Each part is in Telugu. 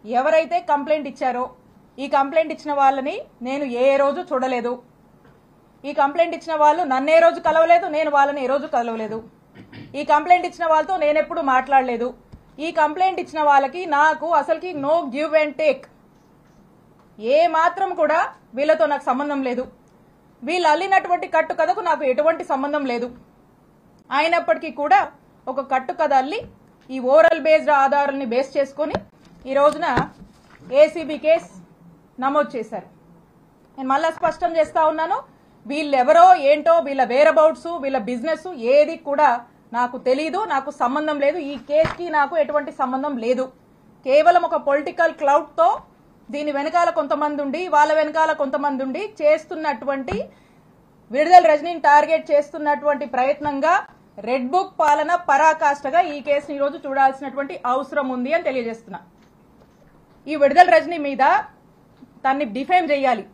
ఎవరైతే కంప్లైంట్ ఇచ్చారో ఈ కంప్లైంట్ ఇచ్చిన వాళ్ళని నేను ఏ రోజు చూడలేదు. ఈ కంప్లైంట్ ఇచ్చిన వాళ్ళు నన్ను ఏ రోజు కలవలేదు, నేను వాళ్ళని ఏ రోజు కలవలేదు. ఈ కంప్లైంట్ ఇచ్చిన వాళ్ళతో నేను ఎప్పుడు మాట్లాడలేదు. ఈ కంప్లైంట్ ఇచ్చిన వాళ్ళకి నాకు అసలుకి నో గివ్ అండ్ టేక్, ఏ మాత్రం కూడా వీళ్ళతో నాకు సంబంధం లేదు. వీళ్ళు అల్లినటువంటి కట్టు కథకు నాకు ఎటువంటి సంబంధం లేదు. అయినప్పటికీ కూడా ఒక కట్టు కథ అల్లి ఈ ఓరల్ బేస్డ్ ఆధారాలని బేస్ చేసుకుని ఈ రోజున ఏసీబీ కేసు నమోదు చేశారు. నేను మళ్ళా స్పష్టం చేస్తా ఉన్నాను, వీళ్ళెవరో ఏంటో, వీళ్ళ వేరబౌట్స్, వీళ్ళ బిజినెస్ ఏది కూడా నాకు తెలీదు, నాకు సంబంధం లేదు. ఈ కేసుకి నాకు ఎటువంటి సంబంధం లేదు. కేవలం ఒక పొలిటికల్ క్లౌడ్ తో దీని వెనకాల కొంతమంది ఉండి, వాళ్ళ వెనకాల కొంతమంది ఉండి చేస్తున్నటువంటి, విడుదల రజనీని టార్గెట్ చేస్తున్నటువంటి ప్రయత్నంగా రెడ్ బుక్ పాలన పరాకాష్ఠగా ఈ కేసుని ఈ రోజు చూడాల్సినటువంటి అవసరం ఉంది అని తెలియజేస్తున్నా. ఈ విడుదల రజనీ మీద తన్ని డిఫేమ్ చేయాలి,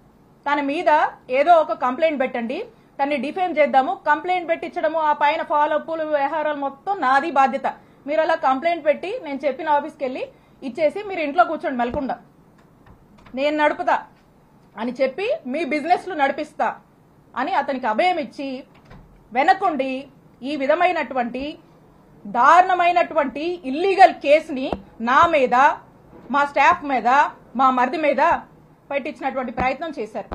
తన మీద ఏదో ఒక కంప్లైంట్ పెట్టండి, తన్ని డిఫేమ్ చేద్దాము. కంప్లైంట్ పెట్టించడము, ఆ పైన ఫాలోఅప్లు వ్యవహారాలు మొత్తం నాది బాధ్యత. మీరు అలా కంప్లైంట్ పెట్టి నేను చెప్పిన ఆఫీస్కి వెళ్ళి ఇచ్చేసి మీరు ఇంట్లో కూర్చోండి మెలకుండా, నేను నడుపుతా అని చెప్పి మీ బిజినెస్లు నడిపిస్తా అని అతనికి అభయం ఇచ్చి వెనకుండి ఈ విధమైనటువంటి దారుణమైనటువంటి ఇల్లీగల్ కేసుని నా మీద, మా స్టాఫ్ మీద, మా మరిది మీద పెట్టించినటువంటి ప్రయత్నం చేశారు.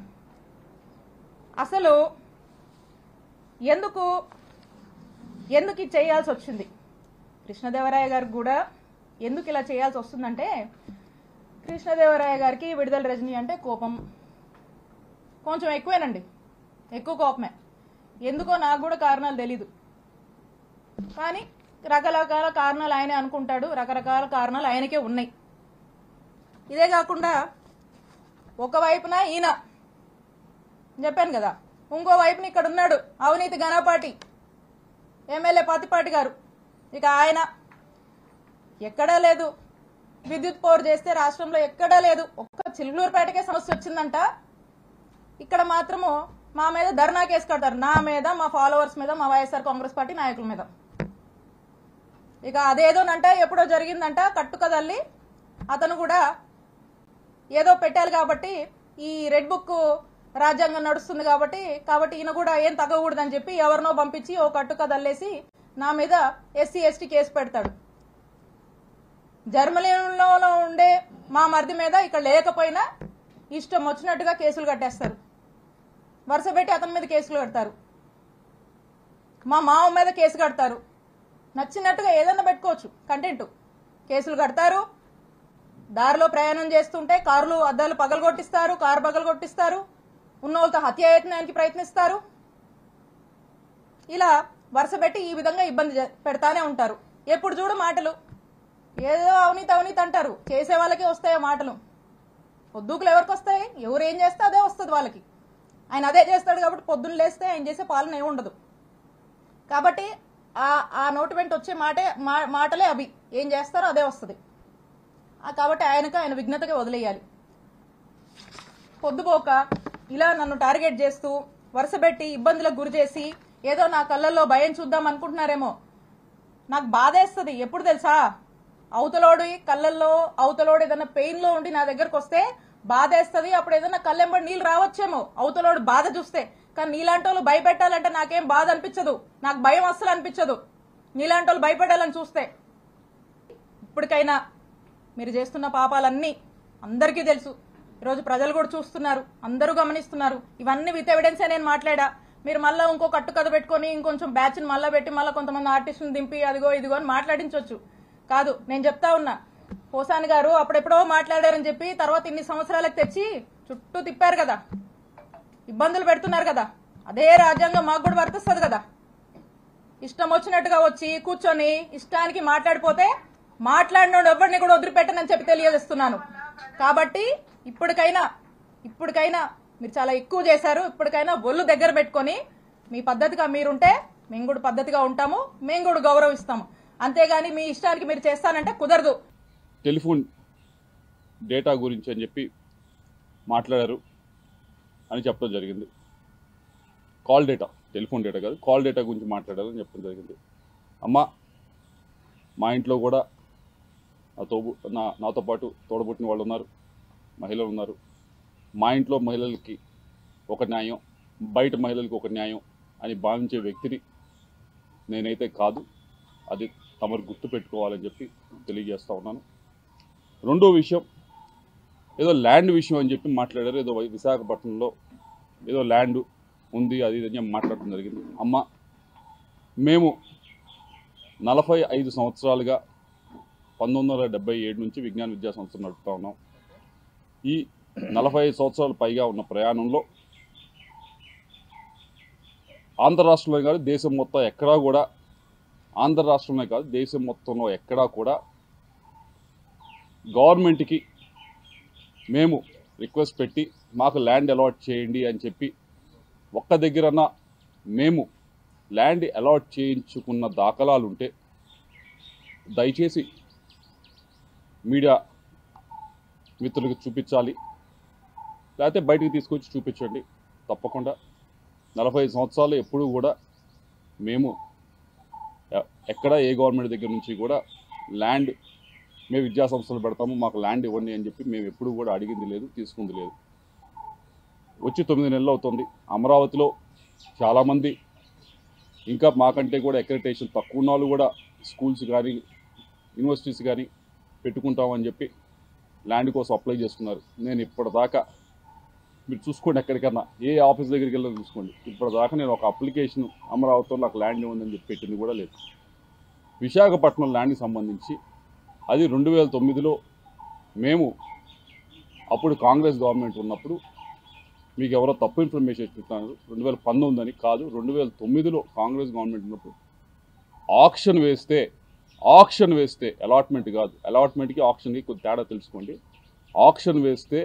అసలు ఎందుకు ఇది చేయాల్సి వచ్చింది? కృష్ణదేవరాయ గారికి కూడా ఎందుకు ఇలా చేయాల్సి వస్తుందంటే, కృష్ణదేవరాయ గారికి విడుదల రజనీ అంటే కోపం కొంచెం ఎక్కువేనండి, ఎక్కువ కోపమే. ఎందుకో నాకు కూడా కారణాలు తెలీదు, కానీ రకరకాల కారణాలు ఆయనే అనుకుంటాడు, రకరకాల కారణాలు ఆయనకే ఉన్నాయి. ఇదే కాకుండా ఒకవైపున ఈయన చెప్పాను కదా, ఇంకో వైపున ఇక్కడ ఉన్నాడు అవినీతి ఘనపాటి ఎమ్మెల్యే పత్తిపాటి గారు. ఇక ఆయన ఎక్కడా లేదు, విద్యుత్ పవర్ చేస్తే రాష్ట్రంలో ఎక్కడా లేదు. ఒక్క చిలుకూరుపేటకే సమస్య వచ్చిందంట, ఇక్కడ మాత్రము మా మీద ధర్నా కేసు కడతారు, నా మీద, మా ఫాలోవర్స్ మీద, మా వైఎస్ఆర్ కాంగ్రెస్ పార్టీ నాయకుల మీద. ఇక అదేదోనంట ఎప్పుడో జరిగిందంట కట్టుకదల్లి అతను కూడా ఏదో పెట్టాలి కాబట్టి, ఈ రెడ్ బుక్ రాజ్యాంగం నడుస్తుంది కాబట్టి ఈయన కూడా ఏం తగ్గకూడదని చెప్పి ఎవరినో పంపించి ఓ కట్టుకదల్లేసి నా మీద ఎస్సీ ఎస్టీ కేసు పెడతాడు. జర్మనీలో ఉండే మా మరిది మీద ఇక్కడ లేకపోయినా ఇష్టం వచ్చినట్టుగా కేసులు కట్టేస్తారు, వరుస పెట్టి అతని మీద కేసులు కడతారు, మా మావ మీద కేసు కడతారు, నచ్చినట్టుగా ఏదన్నా పెట్టుకోవచ్చు కంటెంట్. కేసులు కడతారు, దారిలో ప్రయాణం చేస్తుంటే కార్లు అద్దాలు పగలగొట్టిస్తారు, కారు పగలగొట్టిస్తారు, ఉన్నోళ్ళతో హత్యాయత్నానికి ప్రయత్నిస్తారు. ఇలా వరుస పెట్టి ఈ విధంగా ఇబ్బంది పెడతానే ఉంటారు. ఎప్పుడు చూడు మాటలు, ఏదో అవినీతి అంటారు, చేసే వాళ్ళకే వస్తాయో మాటలు. పొద్దుకులు ఎవరికి వస్తాయి? ఎవరు ఏం చేస్తే అదే వస్తుంది వాళ్ళకి. ఆయన అదే చేస్తాడు కాబట్టి పొద్దున్న లేస్తే ఆయన చేసే పాలన ఏమి ఉండదు. కాబట్టి ఆ నోటి వెంట వచ్చే మాటలే అవి, ఏం చేస్తారో అదే వస్తుంది. కాబట్టి ఆయన విఘ్నతగా వదిలేయాలి. పొద్దుపోక ఇలా నన్ను టార్గెట్ చేస్తూ వరుసపెట్టి ఇబ్బందులకు గురి చేసి ఏదో నా కళ్ళల్లో భయం చూద్దాం అనుకుంటున్నారేమో. నాకు బాధేస్తుంది ఎప్పుడు తెలుసా, అవతలోడి కళ్ళల్లో, అవతలోడు ఏదైనా పెయిన్ లో ఉండి నా దగ్గరకు వస్తే బాధేస్తుంది. అప్పుడు ఏదైనా కళ్ళెంబడి నీళ్ళు రావచ్చేమో అవతలోడు బాధ చూస్తే. కానీ నీలాంటి వాళ్ళు భయపెట్టాలంటే నాకేం బాధ అనిపించదు, నాకు భయం అస్సలు అనిపించదు నీలాంటి వాళ్ళు భయపెట్టాలని చూస్తే. ఇప్పటికైనా మీరు చేస్తున్న పాపాలన్నీ అందరికీ తెలుసు, ఈరోజు ప్రజలు కూడా చూస్తున్నారు, అందరూ గమనిస్తున్నారు. ఇవన్నీ విత్ ఎవిడెన్సే నేను మాట్లాడా. మీరు మళ్ళీ ఇంకో కట్టు కథ పెట్టుకుని ఇంకొంచెం బ్యాచ్ని మళ్ళీ పెట్టి మళ్ళీ కొంతమంది ఆర్టిస్టులను దింపి అదిగో ఇదిగో అని మాట్లాడించవచ్చు. కాదు, నేను చెప్తా ఉన్నా, పోసాని గారు అప్పుడెప్పుడో మాట్లాడారని చెప్పి తర్వాత ఇన్ని సంవత్సరాలకు తెచ్చి చుట్టూ తిప్పారు కదా, ఇబ్బందులు పెడుతున్నారు కదా. అదే రాజ్యాంగం మాకు కూడా వర్తిస్తుంది కదా. ఇష్టం వచ్చినట్టుగా వచ్చి కూర్చొని ఇష్టానికి మాట్లాడిపోతే మాట్లాడినోడు ఎవరిని కూడా వదిలిపెట్టనని చెప్పి తెలియజేస్తున్నాను. కాబట్టి ఇప్పటికైనా మీరు చాలా ఎక్కువ చేశారు. ఇప్పటికైనా ఒళ్ళు దగ్గర పెట్టుకొని మీ పద్ధతిగా మీరుంటే మేము కూడా పద్ధతిగా ఉంటాము, మేము కూడా గౌరవిస్తాము. అంతేగాని మీ ఇష్టానికి మీరు చేస్తానంటే కుదరదు. టెలిఫోన్ డేటా గురించి అని చెప్పి మాట్లాడారు అని చెప్పడం జరిగింది. కాల్ డేటా, టెలిఫోన్ డేటా కాదు, కాల్ డేటా గురించి మాట్లాడారని చెప్పడం జరిగింది. అమ్మ, మా ఇంట్లో కూడా నాతో పాటు తోడబుట్టిన వాళ్ళు ఉన్నారు, మహిళలు ఉన్నారు. మా ఇంట్లో మహిళలకి ఒక న్యాయం, బయట మహిళలకు ఒక న్యాయం అని భావించే వ్యక్తిని నేనైతే కాదు. అది తమరు గుర్తుపెట్టుకోవాలని చెప్పి తెలియజేస్తూ ఉన్నాను. రెండో విషయం, ఏదో ల్యాండ్ విషయం అని చెప్పి మాట్లాడారు. ఏదో విశాఖపట్నంలో ఏదో ల్యాండ్ ఉంది అది ఇది అని మాట్లాడటం జరిగింది. అమ్మ, మేము 45 సంవత్సరాలుగా 1977 నుంచి విజ్ఞాన విద్యా సంస్థ నడుపుతూ ఉన్నాం. ఈ 45 సంవత్సరాలు పైగా ఉన్న ప్రయాణంలో ఆంధ్ర రాష్ట్రంలో కాదు దేశం మొత్తం ఎక్కడా కూడా, ఆంధ్ర రాష్ట్రంలో కాదు దేశం మొత్తంలో ఎక్కడా కూడా గవర్నమెంట్కి మేము రిక్వెస్ట్ పెట్టి మాకు ల్యాండ్ అలాట్ చేయండి అని చెప్పి ఒక్క దగ్గరన్నా మేము ల్యాండ్ అలాట్ చేయించుకున్న దాఖలాలు ఉంటే దయచేసి మీడియా మిత్రులకు చూపించాలి, లేకపోతే బయటికి తీసుకొచ్చి చూపించండి. తప్పకుండా 45 సంవత్సరాలు ఎప్పుడూ కూడా మేము ఎక్కడ ఏ గవర్నమెంట్ దగ్గర నుంచి కూడా ల్యాండ్ మేము విద్యా సంస్థలు పెడతాము మాకు ల్యాండ్ ఇవ్వండి అని చెప్పి మేము ఎప్పుడూ కూడా అడిగింది లేదు, తీసుకుంది లేదు. వచ్చి 9 నెలలు అవుతుంది. అమరావతిలో చాలామంది ఇంకా మాకంటే కూడా అక్రెడిటేషన్ తక్కువ ఉన్న వాళ్ళు కూడా స్కూల్స్ కానీ యూనివర్సిటీస్ కానీ పెట్టుకుంటామని చెప్పి ల్యాండ్ కోసం అప్లై చేస్తున్నారు. నేను ఇప్పటిదాకా మీరు చూసుకోండి, ఎక్కడికన్నా ఏ ఆఫీస్ దగ్గరికి వెళ్ళి చూసుకోండి, ఇప్పటిదాకా నేను ఒక అప్లికేషన్ అమరావతిలో నాకు ల్యాండ్ ఉందని చెప్పి పెట్టింది కూడా లేదు. విశాఖపట్నం ల్యాండ్కి సంబంధించి అది 2009లో మేము అప్పుడు కాంగ్రెస్ గవర్నమెంట్ ఉన్నప్పుడు మీకు ఎవరో తప్పు ఇన్ఫర్మేషన్ ఇస్తున్నారు, 2019 అని కాదు, 2009లో కాంగ్రెస్ గవర్నమెంట్ ఉన్నప్పుడు ఆక్షన్ వేస్తే అలాట్మెంట్ కాదు, అలాట్మెంట్కి ఆక్షన్కి కొద్ది తేడా తెలుసుకోండి. ఆక్షన్ వేస్తే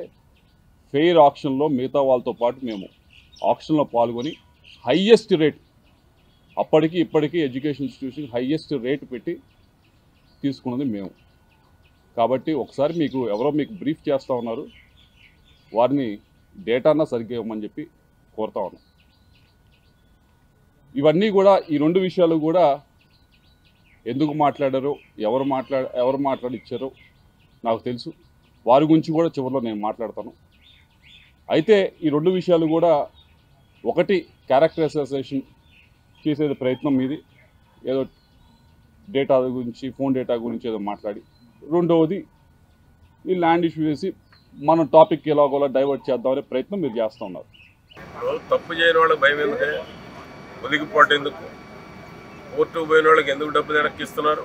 ఫెయిర్ ఆక్షన్లో మిగతా వాళ్ళతో పాటు మేము ఆక్షన్లో పాల్గొని హైయెస్ట్ రేట్, అప్పటికి ఇప్పటికీ ఎడ్యుకేషన్ ఇన్స్టిట్యూషన్ హైయెస్ట్ రేట్ పెట్టి తీసుకున్నది మేము. కాబట్టి ఒకసారి ఎవరో మీకు బ్రీఫ్ చేస్తూ ఉన్నారు, వారిని డేటానా సరిగ్గా ఇవ్వమని చెప్పి కోరుతా ఉన్నాం. ఇవన్నీ కూడా ఈ రెండు విషయాలు కూడా ఎందుకు మాట్లాడారో ఎవరు మాట్లాడిచ్చారో నాకు తెలుసు. వారి గురించి కూడా చివరిలో నేను మాట్లాడతాను. అయితే ఈ రెండు విషయాలు కూడా, ఒకటి క్యారెక్టర్ అసోసియేషన్ చేసే ప్రయత్నం మీది, ఏదో డేటా గురించి ఫోన్ డేటా గురించి ఏదో మాట్లాడి, రెండవది ఈ ల్యాండ్ ఇష్యూ చేసి మన టాపిక్ ఎలాగోలా డైవర్ట్ చేద్దామనే ప్రయత్నం మీరు చేస్తూ ఉన్నారు. తప్పు చేయని వాళ్ళకి భయం ఎందుకే, ఒలిగిపోటు ఎందుకు, కోర్టు పోయిన వాళ్ళకి ఎందుకు డబ్బులు వెనక్కిస్తున్నారు?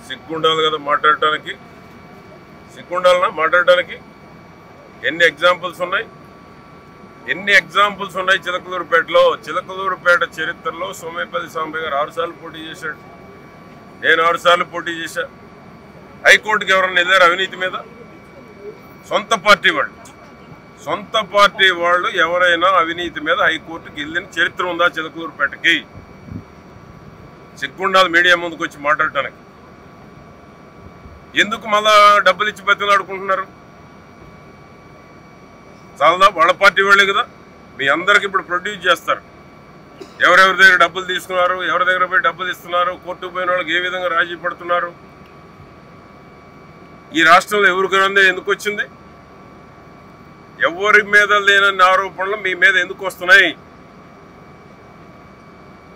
సిగ్గుండాలి కదా మాట్లాడటానికి, సిగ్గుండాలన్నా మాట్లాడటానికి? ఎన్ని ఎగ్జాంపుల్స్ ఉన్నాయి చిలకలూరుపేట చరిత్రలో సోమేపల్లి సాంబయ్య గారు 6 సార్లు పోటీ చేశాడు, నేను 6 సార్లు పోటీ చేశా. హైకోర్టుకి ఎవరన్నా వెళ్ళారు అవినీతి మీద? సొంత పార్టీ వాళ్ళు ఎవరైనా అవినీతి మీద హైకోర్టుకి వెళ్ళిన చరిత్ర ఉందా చిలకలూరుపేటకి? సిగ్గుండాలి మీడియా ముందుకు వచ్చి మాట్లాడటానికి. ఎందుకు మళ్ళా డబ్బులు ఇచ్చి బతిలాడుకుంటున్నారు? చాలా వాళ్ళ పార్టీ వాళ్ళే కదా, మీ అందరికి ఇప్పుడు ప్రొడ్యూస్ చేస్తారు. ఎవరెవరి దగ్గర డబ్బులు తీసుకున్నారు, ఎవరి దగ్గర పోయి డబ్బులు ఇస్తున్నారు, కోర్టుకు పోయిన వాళ్ళకి ఏ విధంగా రాజీ పడుతున్నారు. ఈ రాష్ట్రంలో ఎవరికైనా ఎందుకు వచ్చింది? ఎవరి మీద లేనన్ని ఆరోపణలు మీ మీద ఎందుకు వస్తున్నాయి?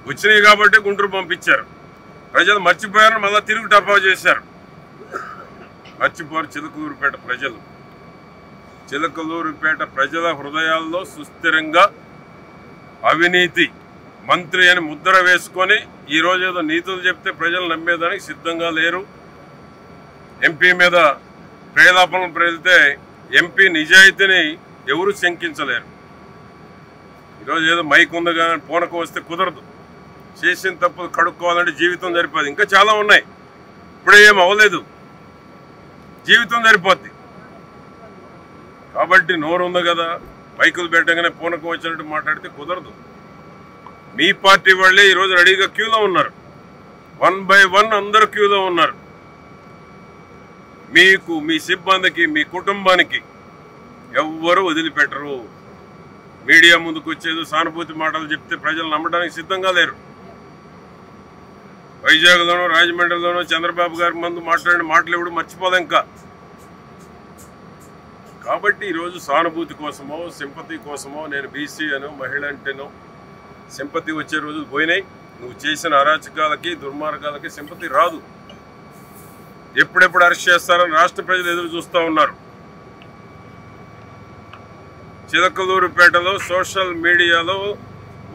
వచ్చినాయి కాబట్టి గుంటూరు పంపించారు. ప్రజలు మర్చిపోయారు, మళ్ళీ తిరిగి టపా చేశారు. మర్చిపోరు చిలకలూరుపేట ప్రజల హృదయాల్లో సుస్థిరంగా అవినీతి మంత్రి అని ముద్ర వేసుకొని ఈరోజు ఏదో నీతులు చెప్తే ప్రజలు నమ్మేదానికి సిద్ధంగా లేరు. ఎంపీ మీద ప్రేలాపనలు ప్రేరితే ఎంపీ నిజాయితీని ఎవరు శంకించలేరు. ఈరోజు ఏదో మైక్ ఉంది కానీ పూనకు వస్తే కుదరదు. చేసిన తప్పులు కడుక్కోవాలంటే జీవితం సరిపోదు. ఇంకా చాలా ఉన్నాయి, ఇప్పుడే ఏం అవ్వలేదు, జీవితం సరిపోద్ది. కాబట్టి నోరు ఉంది కదా, మైకులు పెట్టగానే పూనకు వచ్చినట్టు మాట్లాడితే కుదరదు. మీ పార్టీ వాళ్ళే ఈరోజు రెడీగా క్యూలో ఉన్నారు, 1 by 1 అందరూ క్యూలో ఉన్నారు. మీకు, మీ సిబ్బందికి, మీ కుటుంబానికి ఎవ్వరూ వదిలిపెట్టరు. మీడియా ముందుకు వచ్చేది సానుభూతి మాటలు చెప్తే ప్రజలు నమ్మడానికి సిద్ధంగా లేరు. వైజాగ్లోనో రాజమండ్రిలోనో చంద్రబాబు గారి ముందు మాట్లాడిన మాటలు ఎవడు మర్చిపోలే ఇంకా. కాబట్టి ఈరోజు సానుభూతి కోసమో సింపతి కోసమో నేను బీసీ అనో మహిళ అంటేనో సింపతి వచ్చే రోజులు పోయినాయి. నువ్వు చేసిన అరాచకాలకి దుర్మార్గాలకి సింపతి రాదు. ఎప్పుడెప్పుడు అరెస్ట్ చేస్తారని రాష్ట్ర ప్రజలు ఎదురు చూస్తూ ఉన్నారు. చిలకలూరుపేటలో సోషల్ మీడియాలో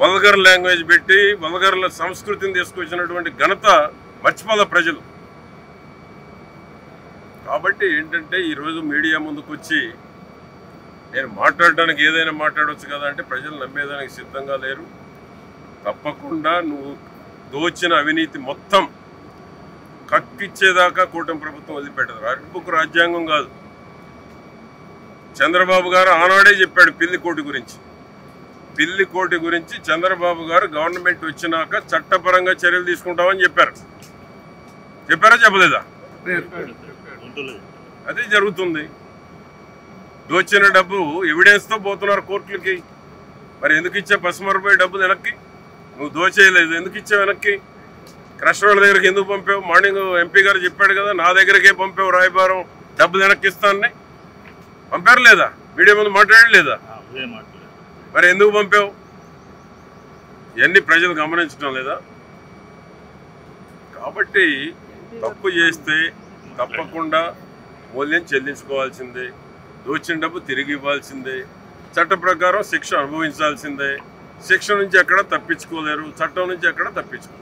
వల్గర్ లాంగ్వేజ్ పెట్టి వల్గర్ సంస్కృతిని తీసుకొచ్చినటువంటి ఘనత మర్చిపోలే ప్రజలు. కాబట్టి ఏంటంటే ఈరోజు మీడియా ముందుకు వచ్చి నేను మాట్లాడడానికి ఏదైనా మాట్లాడవచ్చు కదా అంటే ప్రజలు నమ్మేదానికి సిద్ధంగా లేరు. తప్పకుండా నువ్వు దోచిన అవినీతి మొత్తం కక్కిచ్చేదాకా కూటమి ప్రభుత్వం వదిలిపెట్టదు. రెడ్ బుక్ రాజ్యాంగం కాదు. చంద్రబాబు గారు ఆనాడే చెప్పాడు పిల్లికోటి గురించి. పిల్లికోటి గురించి చంద్రబాబు గారు గవర్నమెంట్ వచ్చినాక చట్టపరంగా చర్యలు తీసుకుంటామని చెప్పారు. చెప్పారా చెప్పలేదా? అదే జరుగుతుంది. దోచిన డబ్బు ఎవిడెన్స్తో పోతున్నారు కోర్టులకి. మరి ఎందుకు ఇచ్చా పసుమరపోయి డబ్బులు వెనక్కి? నువ్వు దోచేయలేదు, ఎందుకు ఇచ్చావు వెనక్కి? క్రష్ వాళ్ళ దగ్గరికి ఎందుకు పంపావు? మార్నింగ్ ఎంపీ గారు చెప్పాడు కదా, నా దగ్గరికే పంపావు రాయబారం డబ్బులు వెనక్కి ఇస్తానని. పంపారు లేదా? మీడియా ముందు మాట్లాడలేదా? మరి ఎందుకు పంపావు? ఇవన్నీ ప్రజలు గమనించడం లేదా? కాబట్టి తప్పు చేస్తే తప్పకుండా మూల్యం చెల్లించుకోవాల్సిందే. దోచిన డబ్బు తిరిగి ఇవ్వాల్సిందే. చట్ట ప్రకారం శిక్ష అనుభవించాల్సిందే. శిక్ష నుంచి ఎక్కడ తప్పించుకోలేరు, చట్టం నుంచి ఎక్కడ తప్పించుకోలేరు.